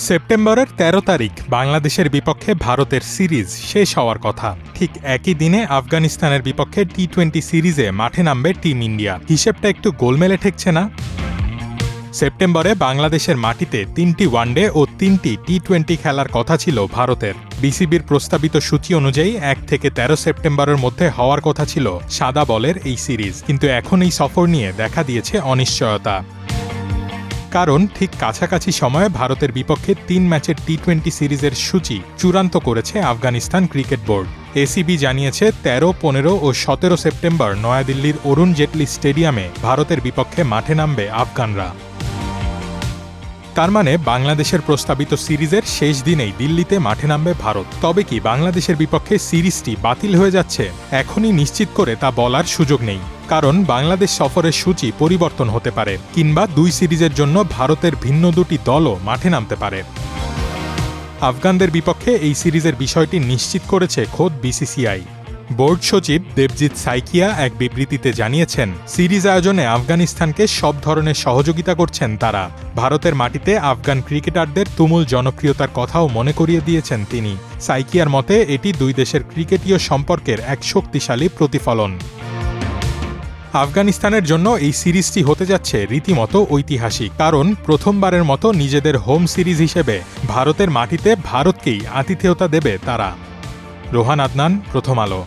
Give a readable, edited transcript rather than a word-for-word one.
সেপ্টেম্বরের ১৩ তারিখ বাংলাদেশের বিপক্ষে ভারতের সিরিজ শেষ হওয়ার কথা। ঠিক একই দিনে আফগানিস্তানের বিপক্ষে টি-20 সিরিজে মাঠে নামবে টিম ইন্ডিয়া। হিসেবটা একটু গোলমেলে ঠেকছে না? সেপ্টেম্বরে বাংলাদেশের মাটিতে ৩টি ওয়ানডে ও ৩টি টি-20 খেলার কথা ছিল ভারতের। বিসিবির প্রস্তাবিত সূচি অনুযায়ী ১ থেকে ১৩ সেপ্টেম্বরের মধ্যে হওয়ার কথা ছিল সাদা বলের এই সিরিজ, কিন্তু এখন এই সফর নিয়ে দেখা দিয়েছে অনিশ্চয়তা। কারণ ঠিক কাছাকাছি সময়ে ভারতের বিপক্ষে ৩ ম্যাচের টি-20 সিরিজের সূচি চূড়ান্ত করেছে আফগানিস্তান ক্রিকেট বোর্ড। এসিবি জানিয়েছে ১৩, ১৫ ও ১৭ সেপ্টেম্বর নয়াদিল্লির অরুণ জেটলি স্টেডিয়ামে ভারতের বিপক্ষে মাঠে নামবে আফগানরা। তার মানে বাংলাদেশের প্রস্তাবিত সিরিজের শেষ দিনেই দিল্লিতে মাঠে নামবে ভারত। তবে কি বাংলাদেশের বিপক্ষে সিরিজটি বাতিল হয়ে যাচ্ছে? এখনই নিশ্চিত করে তা বলার সুযোগ নেই, কারণ বাংলাদেশ সফরের সূচি পরিবর্তন হতে পারে, কিংবা দুই সিরিজের জন্য ভারতের ভিন্ন দুটি দলও মাঠে নামতে পারে। আফগানদের বিপক্ষে এই সিরিজের বিষয়টি নিশ্চিত করেছে খোদ বিসিসিআই। বোর্ড সচিব দেবজিৎ সাইকিয়া এক বিবৃতিতে জানিয়েছেন, সিরিজ আয়োজনে আফগানিস্তানকে সব ধরনের সহযোগিতা করছেন তারা। ভারতের মাটিতে আফগান ক্রিকেটারদের তুমুল জনপ্রিয়তার কথাও মনে করিয়ে দিয়েছেন তিনি। সাইকিয়ার মতে এটি দুই দেশের ক্রিকেটীয় সম্পর্কের এক শক্তিশালী প্রতিফলন। আফগানিস্তানের জন্য এই সিরিজটি হতে যাচ্ছে রীতিমতো ঐতিহাসিক, কারণ প্রথমবারের মতো নিজেদের হোম সিরিজ হিসেবে ভারতের মাটিতে ভারতকেই আতিথেয়তা দেবে তারা। রোহান আদনান, প্রথম আলো।